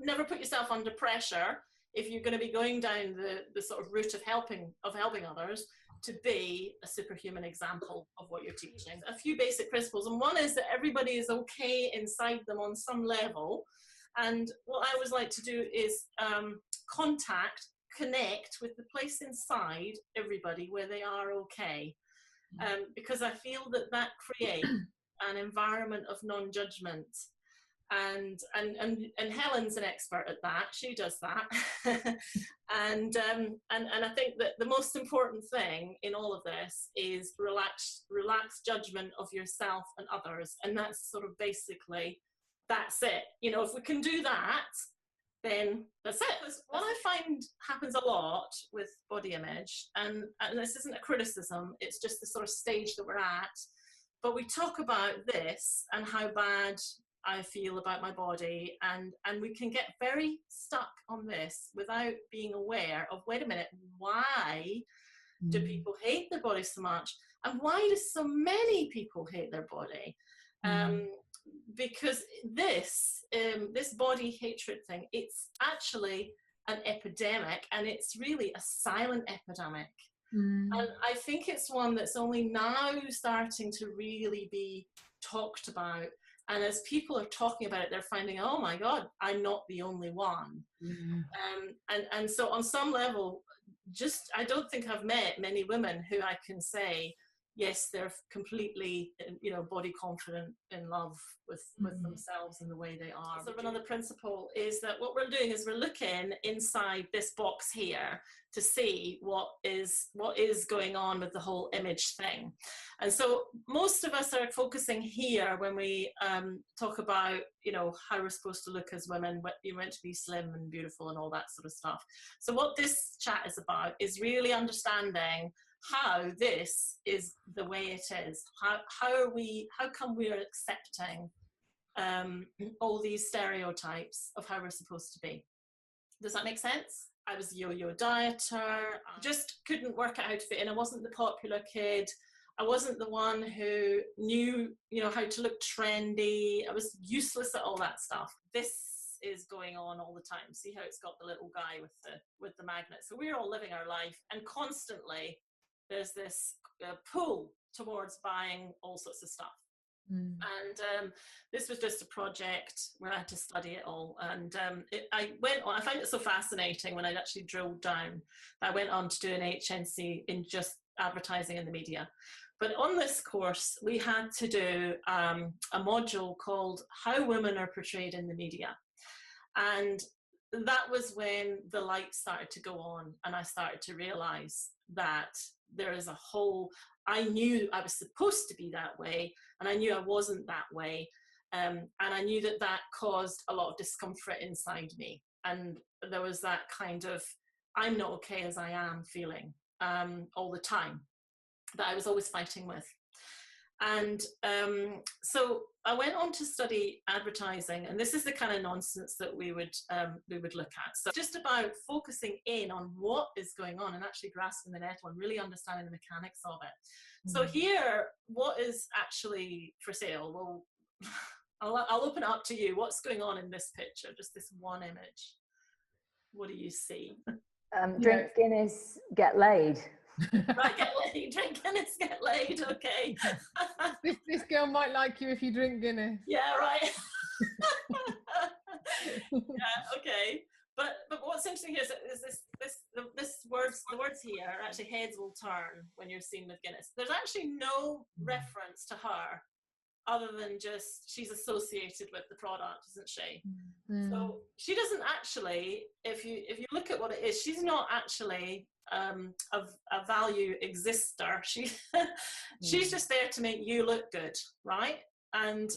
never put yourself under pressure if you're going to be going down the sort of route of helping others, to be a superhuman example of what you're teaching. A few basic principles, and one is that everybody is okay inside them on some level. And what I always like to do is connect with the place inside everybody where they are okay. Because I feel that creates an environment of non-judgment. And Helen's an expert at that. She does that. and I think that the most important thing in all of this is relaxed judgment of yourself and others. And that's sort of basically, that's it. You know, if we can do that, then that's it. What I find happens a lot with body image, and this isn't a criticism, it's just the sort of stage that we're at. But we talk about this and how bad I feel about my body, and we can get very stuck on this without being aware of, wait a minute, why do people hate their body so much? And why do so many people hate their body? Because this body hatred thing, it's actually an epidemic, and it's really a silent epidemic. And I think it's one that's only now starting to really be talked about. And as people are talking about it, they're finding, oh my God, I'm not the only one. And so on some level, I don't think I've met many women who I can say, yes, they're completely, body confident, in love with themselves and the way they are. So another principle is that what we're doing is we're looking inside this box here to see what is going on with the whole image thing. And so most of us are focusing here when we talk about, how we're supposed to look as women. You're meant to be slim and beautiful and all that sort of stuff. So what this chat is about is really understanding how this is the way it is. How come we're accepting all these stereotypes of how we're supposed to be? Does that make sense? I was a yo-yo dieter, just couldn't work out how to fit in. I wasn't the popular kid. I wasn't the one who knew, how to look trendy. I was useless at all that stuff. This is going on all the time. See how it's got the little guy with the magnet. So we're all living our life, and constantly there's this pull towards buying all sorts of stuff. And this was just a project where I had to study it all. And I found it so fascinating when I actually drilled down. I went on to do an HNC in just advertising in the media. But on this course, we had to do a module called How Women Are Portrayed in the Media. And that was when the light started to go on, and I started to realize that there is a whole, I knew I was supposed to be that way, and I knew I wasn't that way. And I knew that caused a lot of discomfort inside me. And there was that kind of, I'm not okay as I am feeling all the time, that I was always fighting with. And so I went on to study advertising, and this is the kind of nonsense that we would look at. So just about focusing in on what is going on and actually grasping the nettle and really understanding the mechanics of it. So here, what is actually for sale? Well, I'll open it up to you. What's going on in this picture? Just this one image. What do you see? Drink Guinness, get laid. Right, get laid, drink Guinness, get laid, okay. this girl might like you if you drink Guinness. Yeah, right. Yeah, okay. But what's interesting here is the words here are actually heads will turn when you're seen with Guinness. There's actually no reference to her other than just she's associated with the product, isn't she? So she doesn't actually, if you look at what it is, she's not actually a value exister. She's just there to make you look good, right? And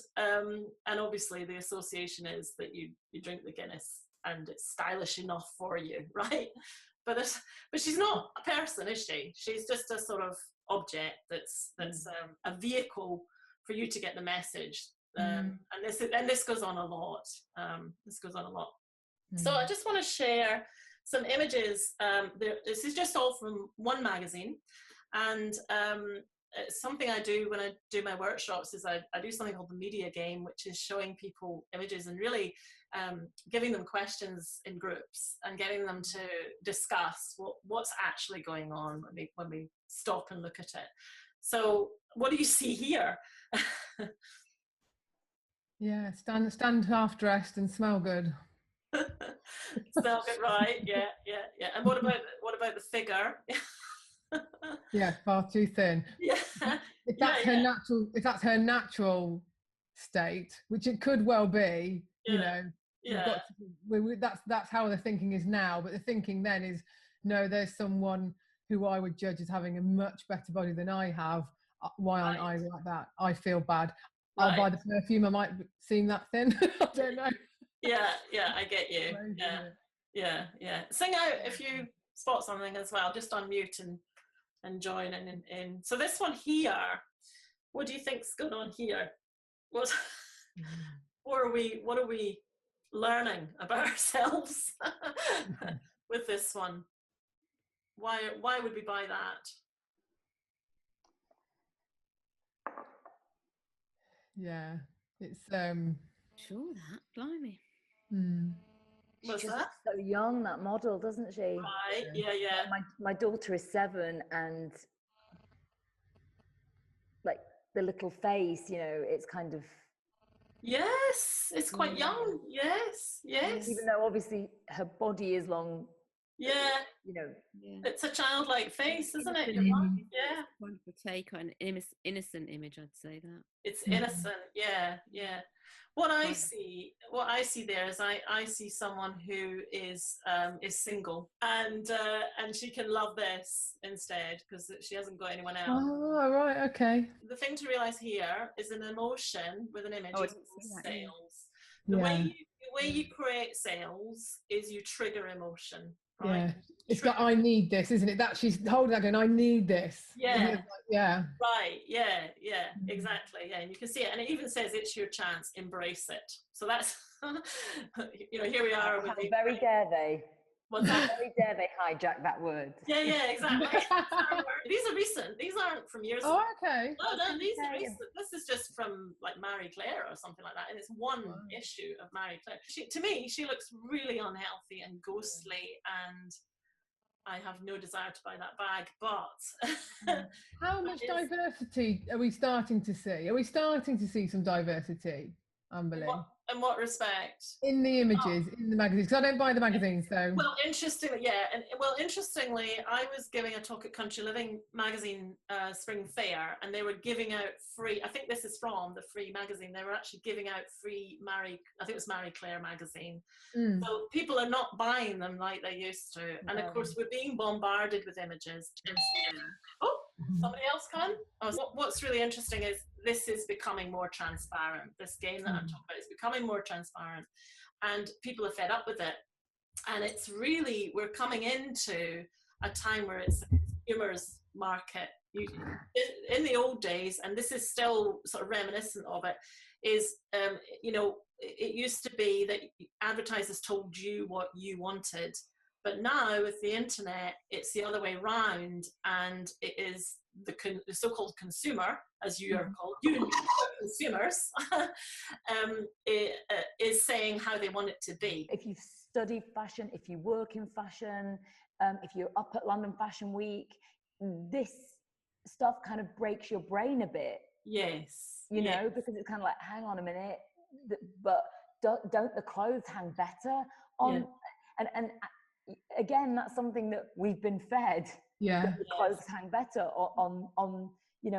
obviously the association is that you drink the Guinness and it's stylish enough for you, right? But she's not a person, is she? She's just a sort of object that's a vehicle for you to get the message. And this goes on a lot. So I just want to share some images. This is just all from one magazine, and it's something I do when I do my workshops is I do something called the media game, which is showing people images and really giving them questions in groups and getting them to discuss what's actually going on when we stop and look at it. So what do you see here? Yeah, stand half dressed and smell good. Smell good, right? Yeah. And what about the figure? Yeah, far too thin. Yeah. If that's her natural state, which it could well be, you know, we've got that's how the thinking is now. But the thinking then is, no, there's someone who I would judge as having a much better body than I have. Why aren't I like that? I feel bad. I'll buy the perfume. I might seem that thin. I don't know. Yeah, I get you. Yeah. Sing out if you spot something as well. Just unmute and join in. So this one here, what do you think's going on here? What are we learning about ourselves with this one? Why would we buy that? Yeah, it's sure that, blimey. What's She that? looks so young, that model, doesn't she? Right, yeah. My daughter is 7, and like the little face, you know, it's kind of... Yes, it's quite young. Yes. Even though obviously her body is long. Yeah. You know. Yeah. It's a childlike face, isn't it? Yeah. Wonderful take on an innocent image, I'd say that. It's innocent, yeah. What I see there is I see someone who is single and she can love this instead because she hasn't got anyone else. Oh, right, okay. The thing to realize here is an emotion with an image is sales. The way you create sales is you trigger emotion. Right? Yeah, it's got I need this, isn't it? That she's holding that going, I need this. Yeah. Yeah. Right. Yeah. Exactly. Yeah, and you can see it, and it even says it's your chance. Embrace it. So that's here we are. How very dare they? What's that? Very dare they hijack that word? Yeah, exactly. These are recent. These aren't from years ago. Oh, okay. No, these are recent. This is just from like Marie Claire or something like that, and it's one issue of Marie Claire. To me, she looks really unhealthy and ghostly, and I have no desire to buy that bag. But how much diversity are we starting to see? Are we starting to see some diversity, Amberli? In what respect? In the images, in the magazines, because I don't buy the magazines, so. Well, interestingly, I was giving a talk at Country Living magazine Spring Fair, and they were giving out free. I think this is from the free magazine. They were actually giving out free I think it was Marie Claire magazine. So people are not buying them like they used to, and of course we're being bombarded with images. Oh, somebody else can. What's really interesting is this is becoming more transparent. This game that I'm talking about is becoming more transparent, and people are fed up with it. And it's really, we're coming into a time where it's a consumer's market. In the old days, and this is still sort of reminiscent of it, is it used to be that advertisers told you what you wanted, but now with the internet, it's the other way around, and it is the so-called consumer, as you are called, you consumers, is saying how they want it to be. If you study fashion, if you work in fashion, if you're up at London Fashion Week, this stuff kind of breaks your brain a bit. Yes. You know, because it's kind of like, hang on a minute, but don't the clothes hang better on? And again, that's something that we've been fed. Yeah. That the clothes hang better on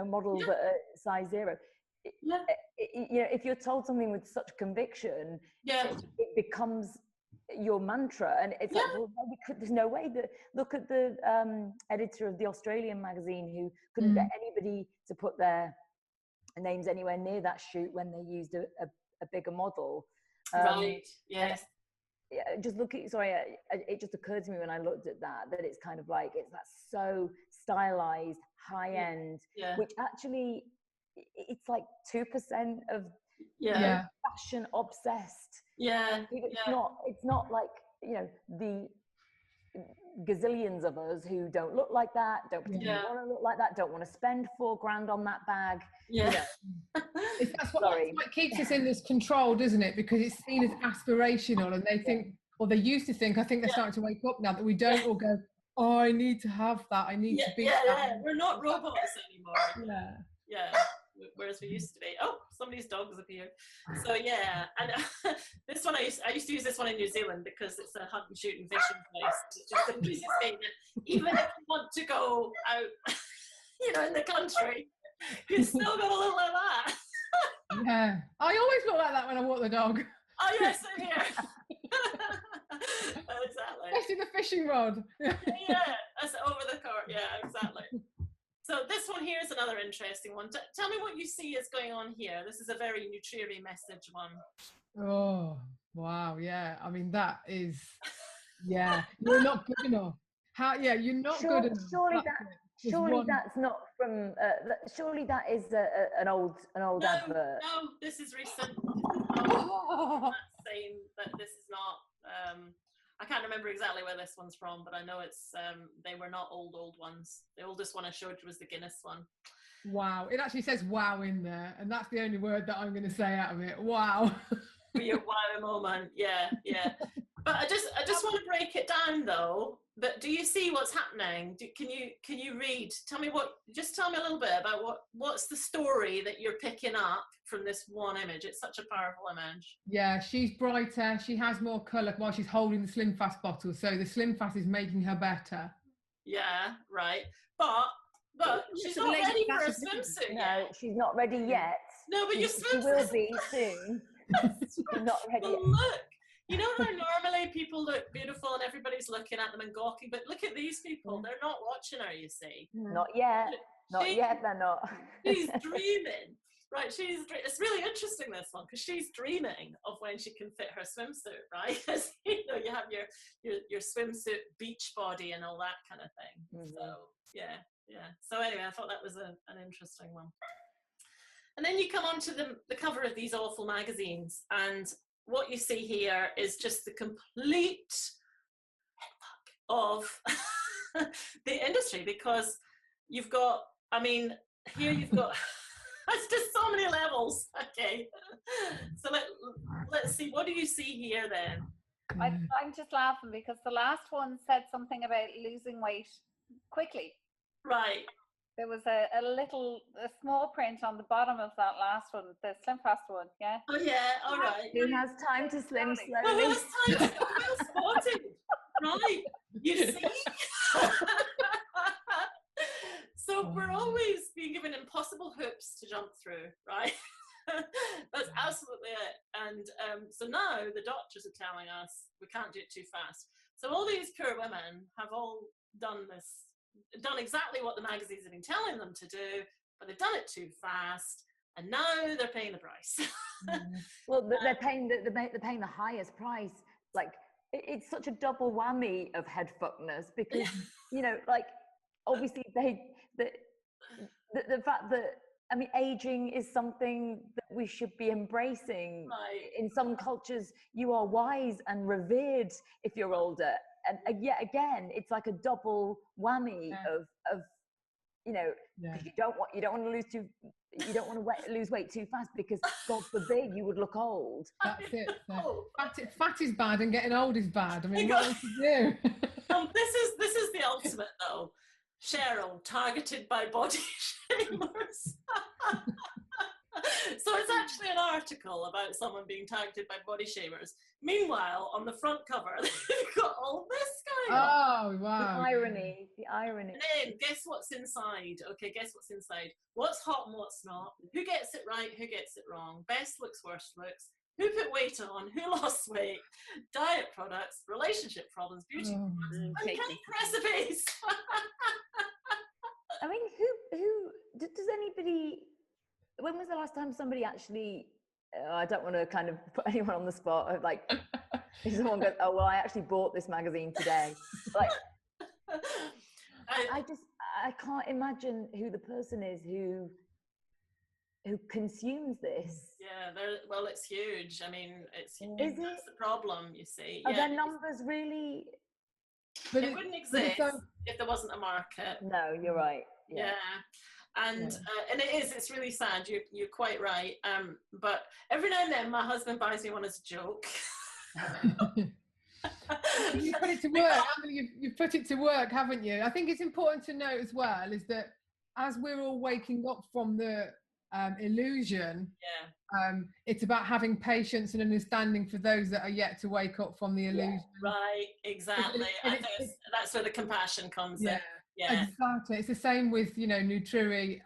models that are size 0. If you're told something with such conviction, it becomes your mantra, and it's like, well, there's no way that. Look at the editor of the Australian magazine who couldn't get anybody to put their names anywhere near that shoot when they used a bigger model. Right. Yes. Just look at, it just occurred to me when I looked at that it's kind of like, that's so stylized, high end, which actually it's like 2% of fashion obsessed. Yeah. It's not like, the gazillions of us who don't look like that, don't particularly want to look like that, don't want to spend $4,000 on that bag. Yeah. That's what keeps us in this control, isn't it? Because it's seen as aspirational, and they think, or they used to think, I think they're starting to wake up now, that we don't all go, oh, I need to have that, I need to be that. Yeah, we're not robots anymore. Yeah. Whereas we used to be. Oh, somebody's dog's appeared. So yeah, and this one I used to use this one in New Zealand because it's a hunt and shoot and fishing place. It's just the easiest thing. Even if you want to go out, you know, in the country, you still got to look like that. Yeah, I always look like that when I walk the dog. Oh yes, I'm here. Exactly. Especially the fishing rod. Yeah, that's over the court. Yeah, exactly. So this one here is another interesting one. Tell me what you see is going on here. This is a very Nutriri message one. Oh, wow. Yeah. I mean, that is, you're not good enough. You're not good enough. Surely that's not from, surely that is an old advert. No, this is recent. I'm not saying that this is not, I can't remember exactly where this one's from, but I know it's, they were not old ones. The oldest one I showed you was the Guinness one. Wow. It actually says wow in there, and that's the only word that I'm going to say out of it. Wow. For your wow moment. Yeah. But I just want to break it down though. But do you see what's happening? Can you read? Tell me a little bit about what's the story that you're picking up from this one image. It's such a powerful image. Yeah, she's brighter. She has more colour while she's holding the Slim Fast bottle. So the Slim Fast is making her better. Yeah, right. But she's not ready for a swimsuit. No, she's not ready yet. No, but your swimsuit. She will be soon. She's not ready yet. Look. You know how normally people look beautiful and everybody's looking at them and gawking, but look at these people. They're not watching her, you see. Not yet. Not yet, they're not. She's dreaming. Right, it's really interesting, this one, because she's dreaming of when she can fit her swimsuit, right? Because, you know, you have your swimsuit beach body and all that kind of thing. Mm-hmm. So, yeah. So anyway, I thought that was an interesting one. And then you come on to the cover of these awful magazines, and what you see here is just the complete headfuck of the industry, because you've got, here you've got, it's just so many levels. Okay, so let's see, what do you see here then? I'm just laughing because the last one said something about losing weight quickly. Right. There was a small print on the bottom of that last one, the Slim Fast one, yeah? Oh yeah, all right. Who has time to slim slowly? Who has time to well spotted? Right, you see? So we're always being given impossible hoops to jump through, right? That's absolutely it. And so now the doctors are telling us we can't do it too fast. So all these poor women have all done exactly what the magazines have been telling them to do, but they've done it too fast, and now they're paying the price. Well, they're paying the highest price. Like, it's such a double whammy of head fuckness, because you know, like, obviously the fact that, aging is something that we should be embracing. Right. In some cultures, you are wise and revered if you're older. And yet again, it's like a double whammy of you know, because you don't want to lose weight too fast, because God forbid you would look old. That's it. Fat is bad, and getting old is bad. What else to do? This is the ultimate though. Cheryl targeted by body shamers. So it's actually an article about someone being targeted by body shamers. Meanwhile, on the front cover, they've got all this going on. Oh, wow. The irony. And then, guess what's inside? Okay, guess what's inside. What's hot and what's not? Who gets it right? Who gets it wrong? Best looks, worst looks. Who put weight on? Who lost weight? Diet products, relationship problems, beauty products, and cake recipes. Who does anybody? When was the last time somebody actually? I don't want to kind of put anyone on the spot. Of like, if someone goes, "Oh well, I actually bought this magazine today." Like, I can't imagine who the person is who consumes this. Yeah, well, it's huge. It's huge. Is That's it? the problem, you see. Are their numbers really? But it wouldn't exist if there wasn't a market. No, you're right. Yeah. And it's really sad. You're quite right. But every now and then my husband buys me one as a joke. You put it to work. You've put it to work, haven't you? I think it's important to note as well is that as we're all waking up from the illusion, it's about having patience and understanding for those that are yet to wake up from the illusion. Right, exactly. That's where the compassion comes in. Yeah, exactly. It's the same with, Nutriri.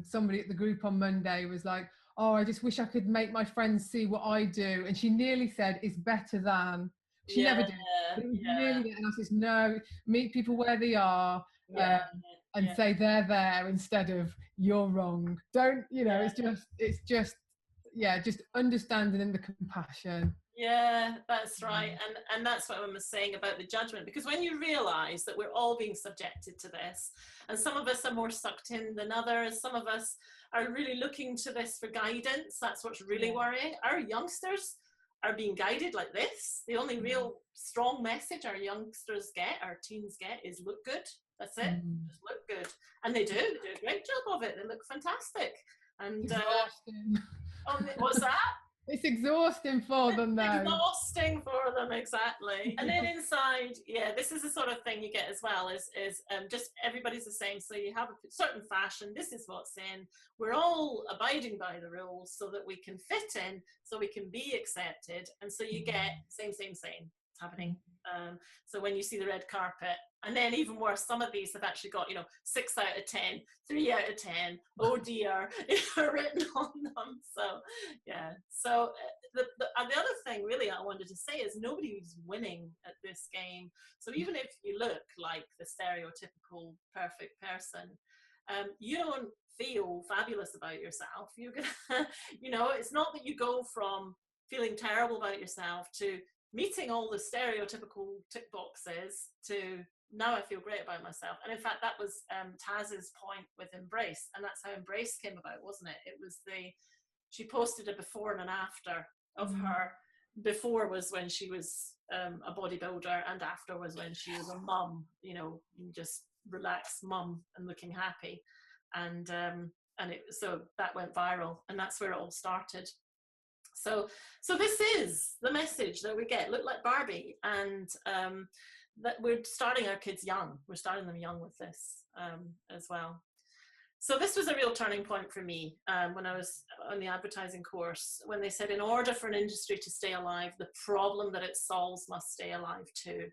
Somebody at the group on Monday was like, oh, I just wish I could make my friends see what I do. And she nearly said, it's better than. She never did. But it was nearly, and I said, no, meet people where they are. And say they're there instead of you're wrong. Don't, it's just understanding and the compassion. Yeah, that's right. And that's what I was saying about the judgment, because when you realize that we're all being subjected to this, and some of us are more sucked in than others, some of us are really looking to this for guidance. That's what's really worrying. Our youngsters are being guided like this. The only real strong message our youngsters get, our teens get, is look good. That's it. Just look good. And they do a great job of it. They look fantastic. And what's that? It's exhausting for them, though. Exhausting for them, exactly. And then inside, this is the sort of thing you get as well, is just everybody's the same. So you have a certain fashion, this is what's in. We're all abiding by the rules so that we can fit in, so we can be accepted. And so you get same. It's happening. So when you see the red carpet, and then even worse, some of these have actually got 6 out of 10, 3 out of 10, oh dear, written on them. So the other thing really I wanted to say is nobody's winning at this game. So even if you look like the stereotypical perfect person, you don't feel fabulous about yourself. You're gonna it's not that you go from feeling terrible about yourself to meeting all the stereotypical tick boxes to now I feel great about myself. And in fact, that was Taz's point with Embrace, and that's how Embrace came about, wasn't it? It was she posted a before and an after of her. Before was when she was a bodybuilder, and after was when she was a mum, just relaxed mum and looking happy. And so that went viral, and that's where it all started. So this is the message that we get. Look like Barbie, and that we're starting our kids young. We're starting them young with this as well. So this was a real turning point for me when I was on the advertising course, when they said in order for an industry to stay alive, the problem that it solves must stay alive too.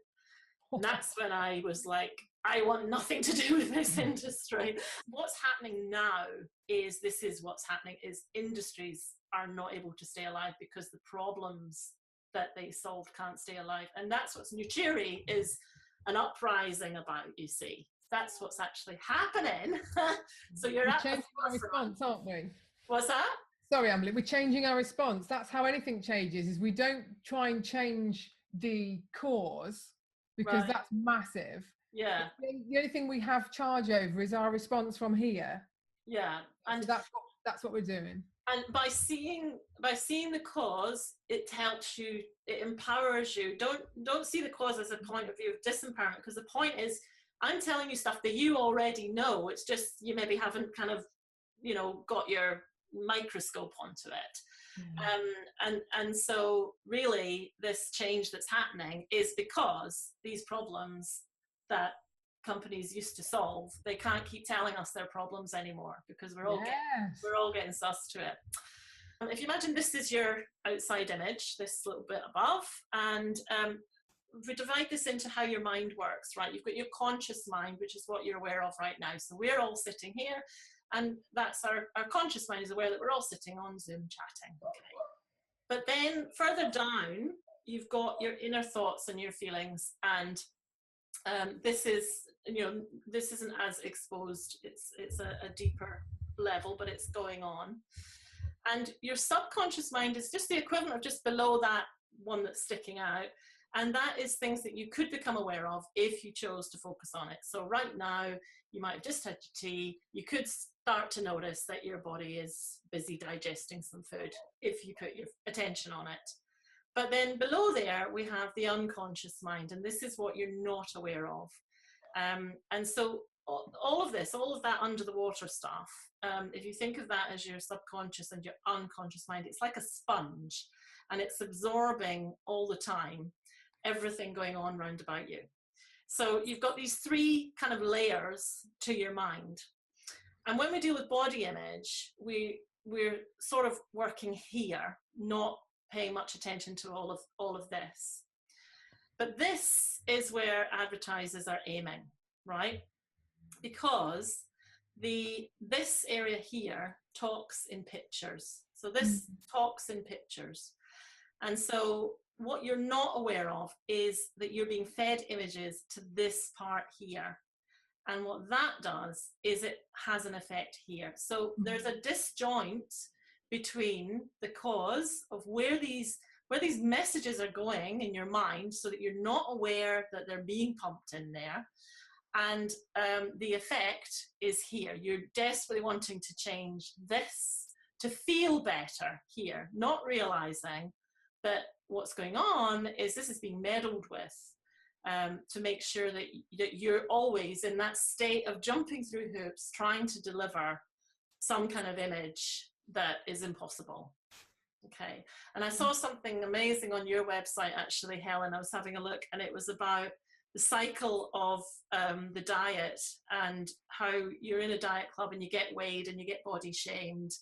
And that's when I was like, I want nothing to do with this industry. What's happening now is what's happening is industries are not able to stay alive because the problems that they solve can't stay alive. And that's what Nutriri is an uprising about, you see. That's what's actually happening. So we're changing our response, aren't we? What's that? Sorry, Amberli, we're changing our response. That's how anything changes, is we don't try and change the cause, because that's massive. Yeah. The only thing we have charge over is our response from here. Yeah. And so that's what we're doing. And by seeing the cause, it helps you, it empowers you. Don't see the cause as a point of view of disempowerment, because the point is, I'm telling you stuff that you already know. It's just you maybe haven't kind of, got your microscope onto it. And so really this change that's happening is because these problems that companies used to solve, they can't keep telling us their problems anymore, because we're all getting sus to it. If you imagine this is your outside image, this little bit above, and we divide this into how your mind works, right? You've got your conscious mind, which is what you're aware of right now. So we're all sitting here, and that's our conscious mind is aware that we're all sitting on Zoom chatting. Okay. But then further down, you've got your inner thoughts and your feelings, and this isn't as exposed. It's a deeper level, but it's going on. And your subconscious mind is just the equivalent of just below that one that's sticking out. And that is things that you could become aware of if you chose to focus on it. So right now, you might have just had your tea. You could start to notice that your body is busy digesting some food if you put your attention on it. But then below there, we have the unconscious mind, and this is what you're not aware of. And so all of that under the water stuff, if you think of that as your subconscious and your unconscious mind, it's like a sponge, and it's absorbing all the time everything going on round about you. So you've got these three kind of layers to your mind. And when we deal with body image, we're sort of working here, not paying much attention to all of this. But this is where advertisers are aiming, right? Because this area here talks in pictures. So this talks in pictures. And so what you're not aware of is that you're being fed images to this part here. And what that does is it has an effect here. So there's a disjoint between the cause of where these messages are going in your mind, so that you're not aware that they're being pumped in there. And the effect is here. You're desperately wanting to change this to feel better here, not realizing that what's going on is this is being meddled with to make sure that you're always in that state of jumping through hoops, trying to deliver some kind of image that is impossible. Okay. And I saw something amazing on your website, actually, Helen. I was having a look, and it was about the cycle of the diet, and how you're in a diet club and you get weighed and you get body shamed,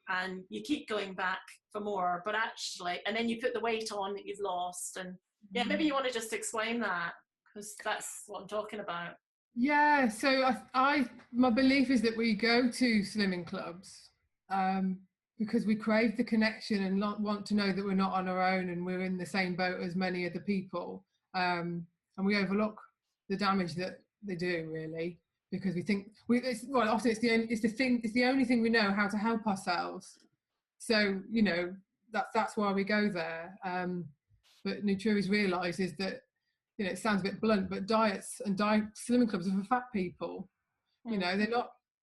and you keep going back for more, but actually, and then you put the weight on that you've lost. And yeah, maybe you want to just explain that, because that's what I'm talking about. Yeah, so my belief is that we go to slimming clubs because we crave the connection and want to know that we're not on our own and we're in the same boat as many other people. And we overlook the damage that they do, really, because we think often it's the only thing we know how to help ourselves. So that's why we go there. But Nutriri's realises that it sounds a bit blunt, but diets and slimming clubs are for fat people.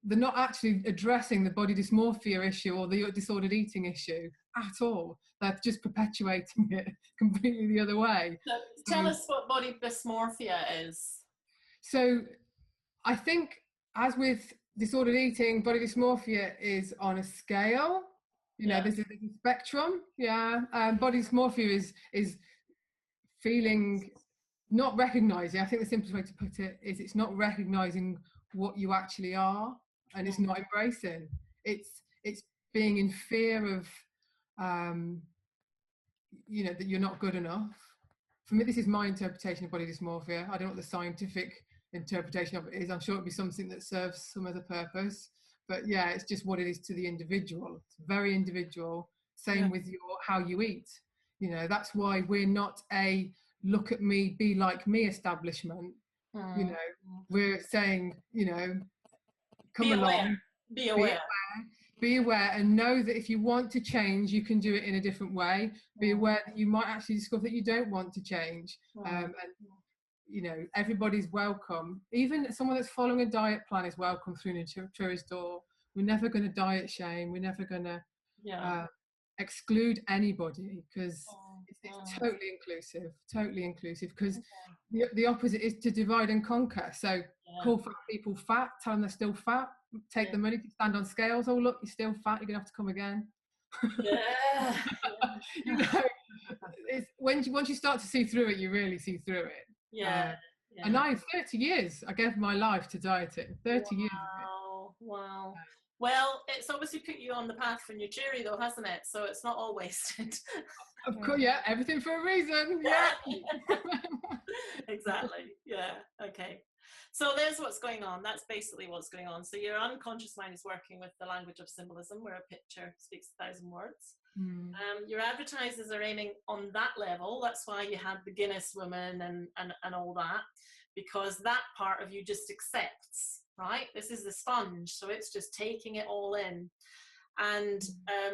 They're not actually addressing the body dysmorphia issue or the disordered eating issue at all. They're just perpetuating it completely the other way. So tell us what body dysmorphia is. So I think, as with disordered eating, body dysmorphia is on a scale. There's a spectrum. Body dysmorphia is feeling, not recognizing. I think the simplest way to put it is it's not recognizing what you actually are, and it's not embracing. It's being in fear of that you're not good enough. For me, this is my interpretation of body dysmorphia. I don't know what the scientific interpretation of it is. I'm sure it'll be something that serves some other purpose, but yeah, it's just what it is to the individual. It's very individual. Same with how you eat. That's why we're not a look at me, be like me establishment. We're saying, come along, be aware, and know that if you want to change, you can do it in a different way. Be aware that you might actually discover that you don't want to change. And everybody's welcome. Even someone that's following a diet plan is welcome through Nutriri's door. We're never going to diet shame. We're never going to exclude anybody, because it's totally inclusive, because the opposite is to divide and conquer. So call fat people fat, tell them they're still fat, take the money to stand on scales. Oh, look, you're still fat, you're gonna have to come again. It's once you start to see through it, you really see through it. And 30 years I gave my life to dieting. 30 years of it. Wow. Well, it's obviously put you on the path for Nutriri, though, hasn't it? So it's not all wasted. Of course, everything for a reason. Exactly. Okay. So there's what's going on. That's basically what's going on. So your unconscious mind is working with the language of symbolism, where a picture speaks 1,000 words. Your advertisers are aiming on that level. That's why you had the Guinness woman and all that, because that part of you just accepts, right? This is the sponge, so it's just taking it all in. And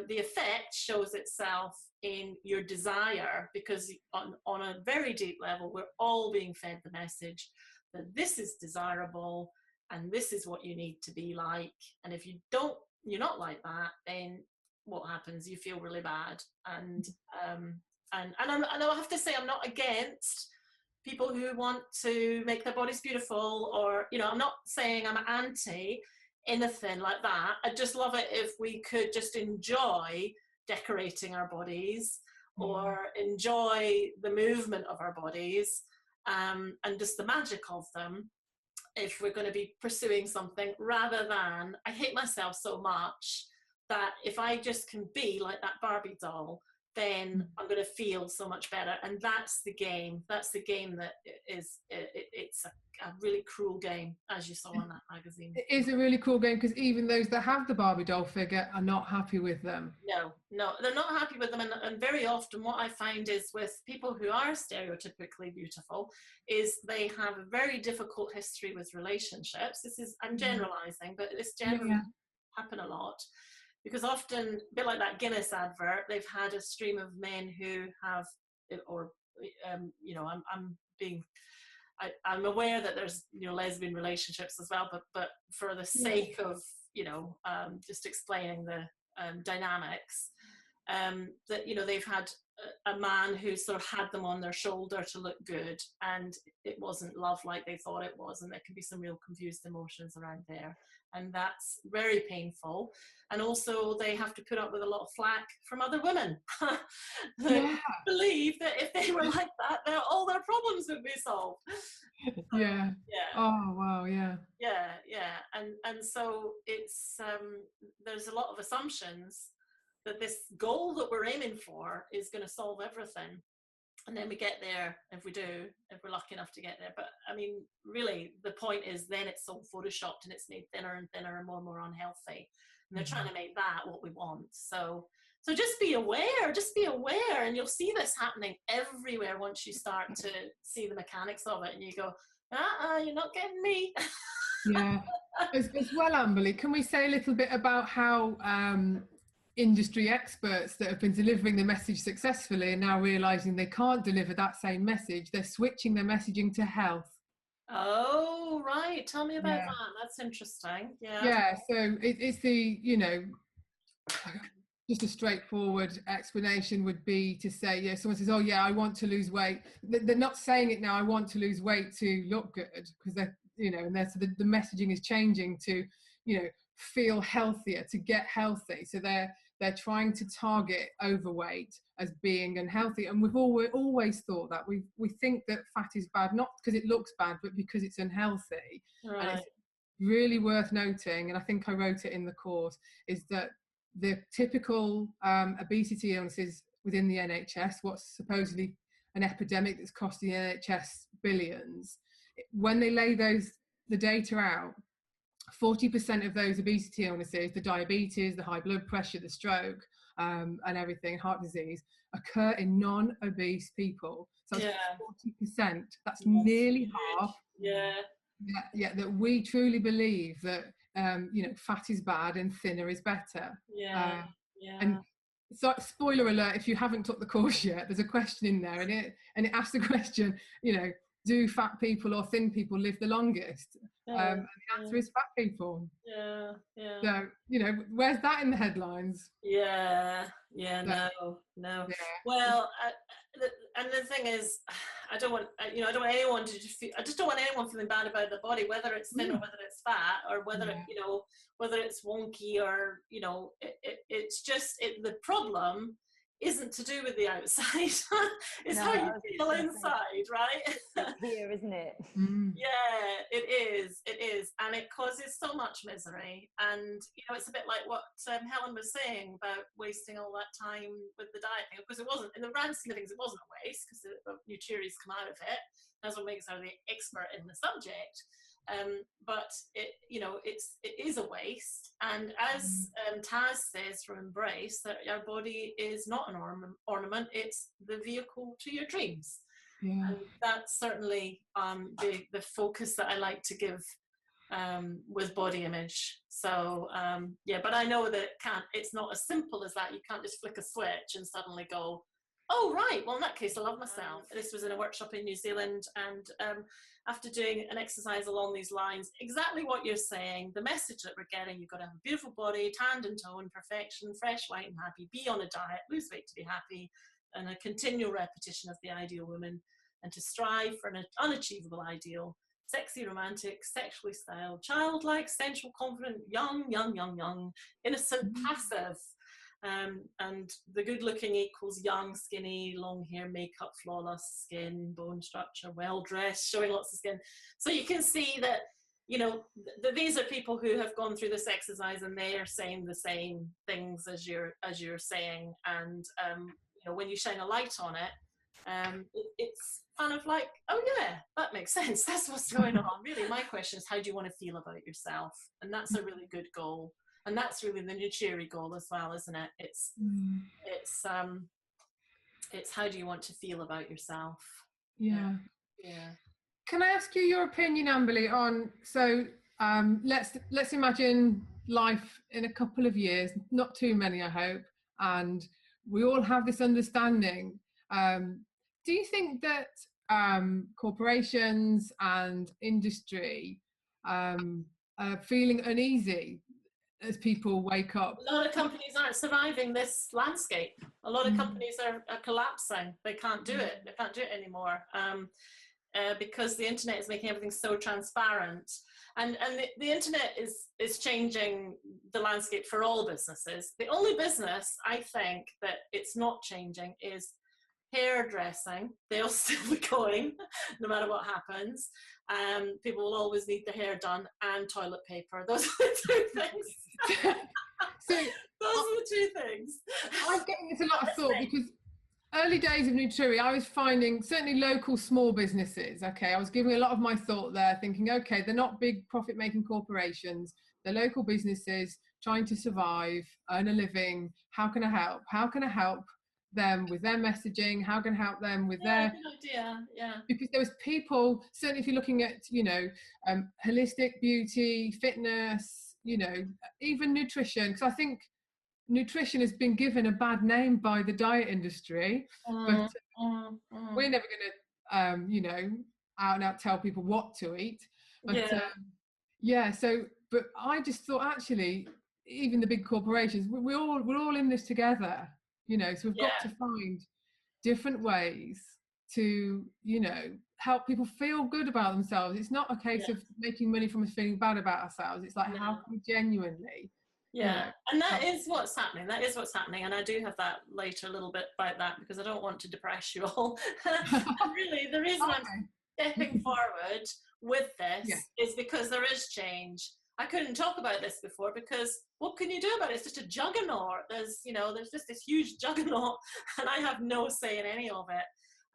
the effect shows itself in your desire, because on a very deep level, we're all being fed the message that this is desirable and this is what you need to be like. And if you're not like that, then what happens? You feel really bad. And I have to say, I'm not against people who want to make their bodies beautiful, or, you know, I'm not saying I'm anti anything like that. I just love it if we could just enjoy decorating our bodies, or enjoy the movement of our bodies, and just the magic of them, if we're going to be pursuing something, rather than, I hate myself so much that if I just can be like that Barbie doll, then I'm going to feel so much better. And that's the game. That's the game that it's a really cruel game, as you saw in that magazine. It is a really cool game, because even those that have the Barbie doll figure are not happy with them. No, they're not happy with them. And very often what I find is with people who are stereotypically beautiful, is they have a very difficult history with relationships. I'm generalizing, but this generally happen a lot. Because often, a bit like that Guinness advert, they've had a stream of men who have, or, you know, I'm aware that there's, you know, lesbian relationships as well, but for the sake of, you know, just explaining the dynamics, that, you know, they've had a man who sort of had them on their shoulder to look good, and it wasn't love like they thought it was, and there can be some real confused emotions around there, and that's very painful. And also they have to put up with a lot of flack from other women that believe that if they were like that, all their problems would be solved. Oh wow. And so it's there's a lot of assumptions that this goal that we're aiming for is going to solve everything, and then we get there, if we're lucky enough to get there. But I mean, really, the point is then it's so photoshopped and it's made thinner and thinner and more unhealthy, and they're trying to make that what we want. So just be aware, and you'll see this happening everywhere once you start to see the mechanics of it, and you go, you're not getting me. As well, Amberli, can we say a little bit about how industry experts that have been delivering the message successfully are now realizing they can't deliver that same message? They're switching their messaging to health. Oh, right. Tell me about that. That's interesting. So it's the, you know, just a straightforward explanation would be to say, someone says, oh yeah, I want to lose weight. They're not saying it now, I want to lose weight to look good, because they're, you know, and so the messaging is changing to, you know, feel healthier, to get healthy. So they're trying to target overweight as being unhealthy. And we've always thought that. We think that fat is bad, not because it looks bad, but because it's unhealthy. Right. And it's really worth noting, and I think I wrote it in the course, is that the typical obesity illnesses within the NHS, what's supposedly an epidemic that's costing the NHS billions, when they lay the data out, 40% of those obesity illnesses, the diabetes, the high blood pressure, the stroke, and everything, heart disease, occur in non-obese people. So 40%, that's nearly half. That we truly believe that, you know, fat is bad and thinner is better. And so, spoiler alert, if you haven't took the course yet, there's a question in there, and it asks the question, you know, do fat people or thin people live the longest? And the answer is fat people. So, you know, where's that in the headlines? No. Well, and the thing is, I don't want anyone to just feel, I just don't want anyone feeling bad about their body, whether it's thin or whether it's fat, or whether you know, whether it's wonky, or, you know, it's just the problem isn't to do with the outside. It's how you feel inside, right? It's here, isn't it? Yeah, it is, and it causes so much misery. And, you know, it's a bit like what Helen was saying about wasting all that time with the diet thing, because it wasn't, in the grand scheme of things, it wasn't a waste, because the Nutriri's come out of it. That's what makes her the expert in the subject. But it, you know, it is a waste. And as Taz says from Embrace, that our body is not an ornament, it's the vehicle to your dreams. And that's certainly the focus that I like to give with body image. So but I know that it's not as simple as that. You can't just flick a switch and suddenly go, oh right, well in that case I love myself. This was in a workshop in New Zealand, and after doing an exercise along these lines, exactly what you're saying, the message that we're getting, you've got to have a beautiful body, tanned and toned, perfection, fresh, white and happy, be on a diet, lose weight to be happy, and a continual repetition of the ideal woman, and to strive for an unachievable ideal, sexy, romantic, sexually styled, childlike, sensual, confident, young, innocent, passive. And the good looking equals young, skinny, long hair, makeup, flawless skin, bone structure, well dressed, showing lots of skin. So you can see that, you know, these are people who have gone through this exercise, and they are saying the same things as you're saying. And you know, when you shine a light on it, it's kind of like, oh yeah, that makes sense. That's what's going on. Really, my question is, how do you want to feel about yourself? And that's a really good goal. And that's really the Nutriri goal as well, isn't it? It's how do you want to feel about yourself? Yeah. Yeah. Can I ask you your opinion, Amberli, on, so let's imagine life in a couple of years, not too many, I hope, and we all have this understanding. Do you think that corporations and industry are feeling uneasy as people wake up? A lot of companies aren't surviving this landscape. A lot of companies are collapsing. They can't do it. They can't do it anymore. Because the internet is making everything so transparent, and the internet is changing the landscape for all businesses. The only business I think that it's not changing is hairdressing. They'll still be going no matter what happens. People will always need their hair done, and toilet paper. Those are the two things. So those are the two things. I'm getting into a lot of thought, because early days of Nutriri, I was finding certainly local small businesses. Okay, I was giving a lot of my thought there, thinking, okay, they're not big profit-making corporations. They're local businesses trying to survive, earn a living. How can I help? How can I help them with their messaging? How can I help them with their... Good idea. Yeah. Because there was people, certainly if you're looking at, you know, holistic beauty, fitness, you know, even nutrition, because I think nutrition has been given a bad name by the diet industry, but we're never going to, you know, out and out tell people what to eat. But so, but I just thought, actually, even the big corporations, we're all in this together, you know, so we've got to find different ways to, you know, help people feel good about themselves. It's not a case of making money from us feeling bad about ourselves. It's like, how can we genuinely... and that is what's happening. That is what's happening, and I do have that later a little bit about that, because I don't want to depress you all. Really, the reason I'm stepping forward with this is because there is change. I couldn't talk about this before, because what can you do about it? It's just a juggernaut. There's just this huge juggernaut, and I have no say in any of it.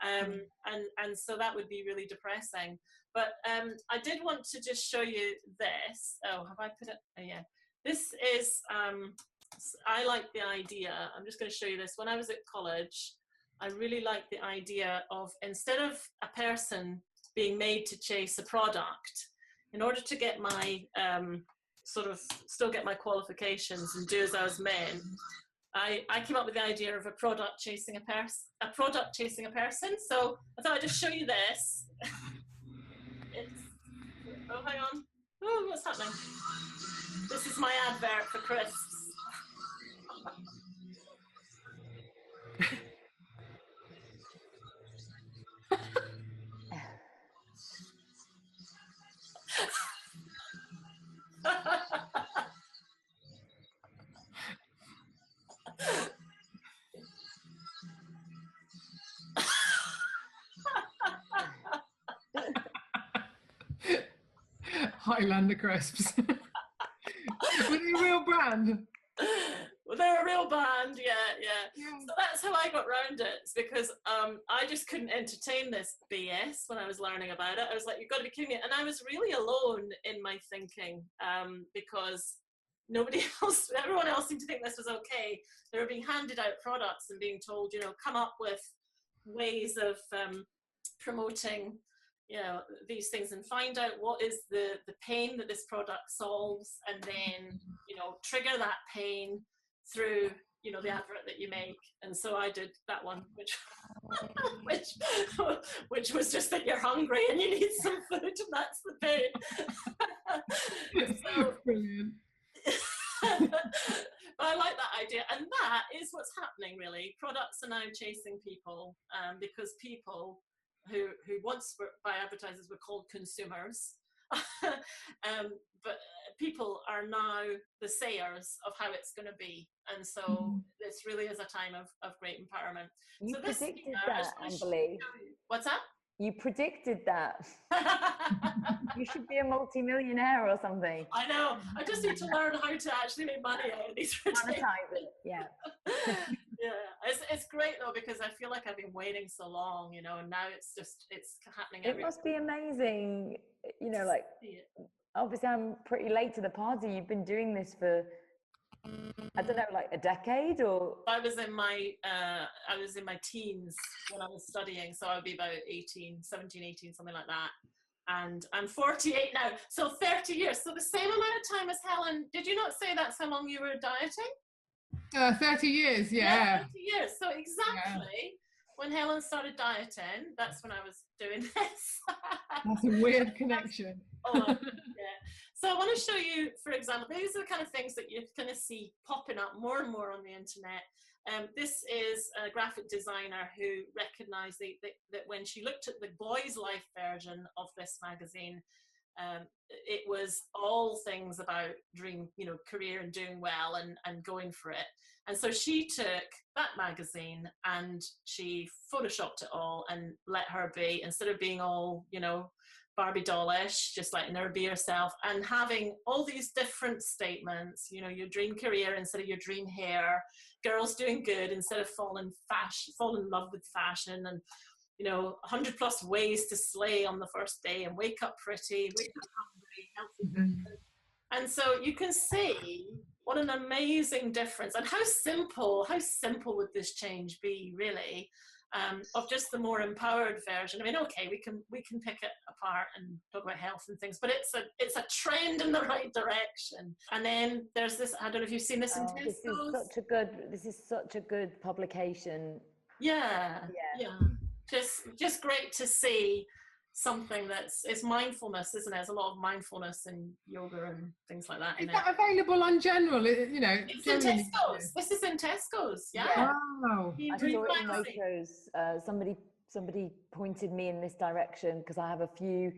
And so that would be really depressing. But I did want to just show you this. Oh, have I put it? Oh, yeah. This is, I like the idea, I'm just going to show you this. When I was at college, I really liked the idea of, instead of a person being made to chase a product, in order to get my, still get my qualifications and do as I was meant, I came up with the idea of a product chasing a person. So I thought I'd just show you this. Oh, hang on. Oh, what's happening? This is my advert for crisps. Highlander crisps. Were they a real brand? Well, they're a real band, yeah. So that's how I got round it. It's because I just couldn't entertain this BS when I was learning about it. I was like, you've got to be kidding me. And I was really alone in my thinking, because everyone else seemed to think this was okay. They were being handed out products and being told, you know, come up with ways of promoting, you know, these things, and find out what is the pain that this product solves, and then, you know, trigger that pain through, you know, the advert that you make. And so I did that one, which was just that you're hungry and you need some food, and that's the pain. So, brilliant. But I like that idea, and that is what's happening really. Products are now chasing people, because people who once were, by advertisers, were called consumers, but people are now the sayers of how it's going to be, and so this really is a time of great empowerment. You so predicted that, Amberli. What's that? You predicted that. You should be a multi-millionaire or something. I know. I just need to learn how to actually make money out of these predictions. Monetize it, yeah. Yeah, it's great though, because I feel like I've been waiting so long, you know, and now it's happening. It must be amazing, you know, like, obviously I'm pretty late to the party. You've been doing this for, I don't know, like a decade, or? I was in my teens when I was studying, so I would be about 17, 18, something like that. And I'm 48 now, so 30 years. So the same amount of time as Helen. Did you not say that's how long you were dieting? 30 years, yeah. 30 years. So exactly when Helen started dieting, that's when I was doing this. That's a weird connection. Yeah. So I want to show you, for example, these are the kind of things that you're going to see popping up more and more on the internet. This is a graphic designer who recognized that when she looked at the Boys Life version of this magazine, it was all things about dream, you know, career and doing well and going for it. And so she took that magazine and she photoshopped it all and let her be, instead of being all, you know, Barbie dollish, just letting her be herself, and having all these different statements, you know, your dream career instead of your dream hair, girls doing good instead of fall in love with fashion, and, you know, 100+ ways to slay on the first day, and wake up pretty, wake up hungry, healthy. And so you can see what an amazing difference, and how simple would this change be, really, of just the more empowered version. I mean, okay, we can pick it apart and talk about health and things, but it's a trend in the right direction. And then there's this, I don't know if you've seen this in Tesco's. This is such a good publication. Yeah. Just great to see something it's mindfulness, isn't it? There's a lot of mindfulness in yoga and things like that. Is that available on general? You know, it's in Tesco's. This is in Tesco's. Yeah. Wow. I saw it in Waitrose. Somebody pointed me in this direction, because I have a few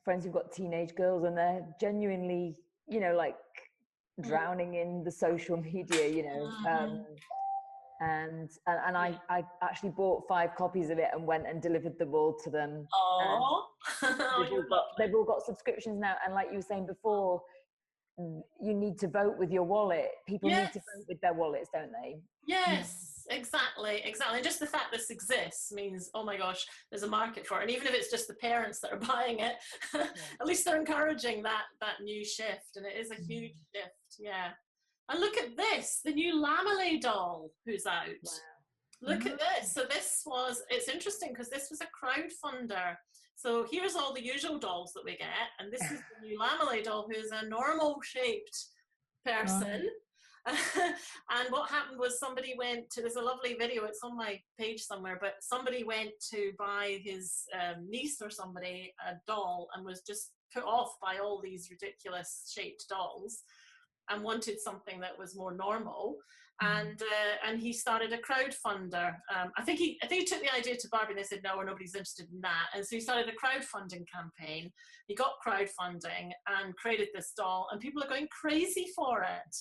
friends who've got teenage girls, and they're genuinely, you know, like drowning in the social media, you know. And I actually bought 5 copies of it and went and delivered them all to them. They've all got subscriptions now, and like you were saying before, you need to vote with your wallet. People need to vote with their wallets, don't they? Exactly. And just the fact this exists means, oh my gosh, there's a market for it. And even if it's just the parents that are buying it, at least they're encouraging that new shift, and it is a huge shift. And look at this, the new Lamely doll who's out. Wow. Look at this. So it's interesting, because this was a crowdfunder. So here's all the usual dolls that we get, and this is the new Lamely doll, who's a normal shaped person. And what happened was, somebody went to, there's a lovely video, it's on my page somewhere, but somebody went to buy his niece or somebody a doll, and was just put off by all these ridiculous shaped dolls, and wanted something that was more normal, and he started a crowdfunder. I think he took the idea to Barbie, and they said no, nobody's interested in that, and so he started a crowdfunding campaign. He got crowdfunding and created this doll, and people are going crazy for it.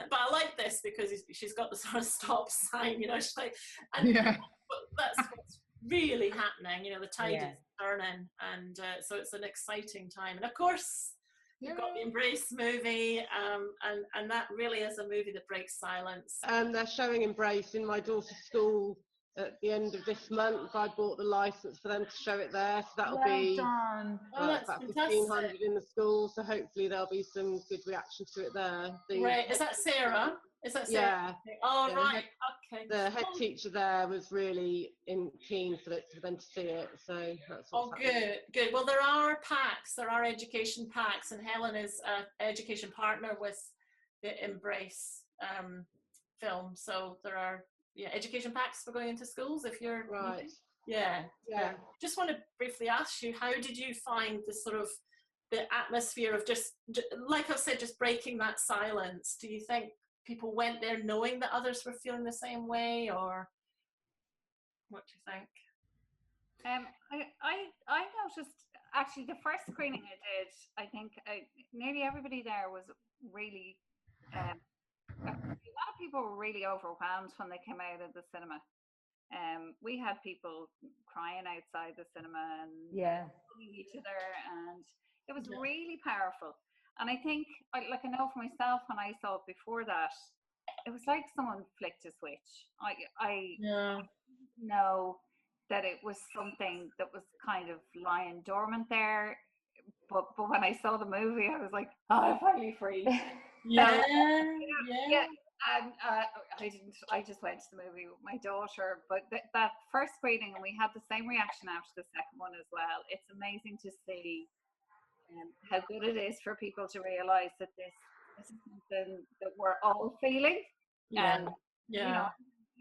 But I like this, because she's got the sort of stop sign, you know, she's like, and that's what's really happening, you know, the tide is turning, and so it's an exciting time. And of course, you've got the Embrace movie, and that really is a movie that breaks silence. They're showing Embrace in my daughter's school at the end of this month. I bought the license for them to show it there, so that'll be about 1,500 in the school, so hopefully there'll be some good reaction to it there. Is that Sarah? Yeah. Oh, right. Okay. The head teacher there was really keen for them to see it, so that's what's happening. Good. Well, there are education packs, and Helen is an education partner with the Embrace film, so there are education packs for going into schools if you're right. Yeah. Just want to briefly ask you, how did you find this sort of atmosphere of just, like I've said, just breaking that silence? Do you think people went there knowing that others were feeling the same way, or what do you think? I noticed, actually, the first screening I did, I think nearly everybody there was really, a lot of people were really overwhelmed when they came out of the cinema. We had people crying outside the cinema and hugging each other, and it was really powerful. And I think, I know for myself, when I saw it before that, it was like someone flicked a switch. I know that it was something that was kind of lying dormant there, but when I saw the movie, I was like, oh, I'm finally free. Yeah. And I just went to the movie with my daughter, but that first screening, and we had the same reaction after the second one as well. It's amazing to see how good it is for people to realize that this is something that we're all feeling. And you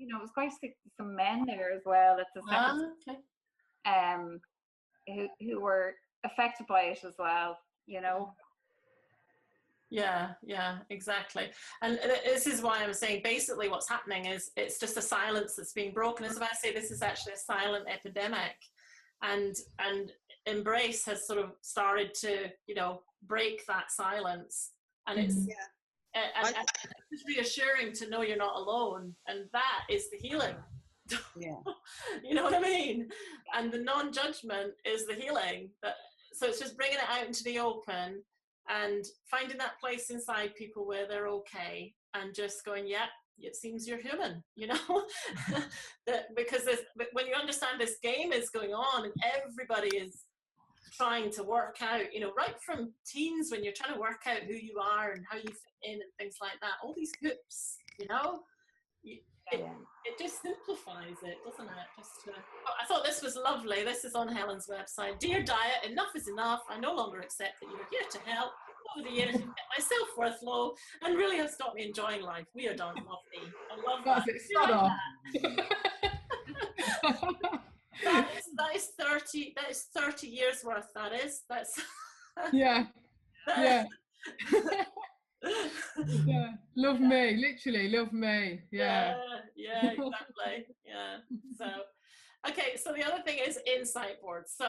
know, it was great to see some men there as well at the second, who were affected by it as well, you know. Yeah, exactly. And this is why I'm saying basically what's happening is it's just a silence that's being broken. As I say, this is actually a silent epidemic, and Embrace has sort of started to, you know, break that silence, and it's and it's reassuring to know you're not alone, and that is the healing. You know what I mean? And the non-judgment is the healing. So it's just bringing it out into the open and finding that place inside people where they're okay, and just going, it seems you're human, you know. Because when you understand this game is going on and everybody is trying to work out, you know, right from teens, when you're trying to work out who you are and how you fit in and things like that, all these hoops, you know, it just simplifies it, doesn't it? I thought this was lovely. This is on Helen's website. Dear Diet, enough is enough. I no longer accept that you are here to help. Over the years, you've kept my self-worth low and really have stopped me enjoying life. We are done. Love me. I love that. That is 30. That is 30 years worth. That's yeah. Love me, literally love me. Exactly. So okay, so the other thing is insight boards. So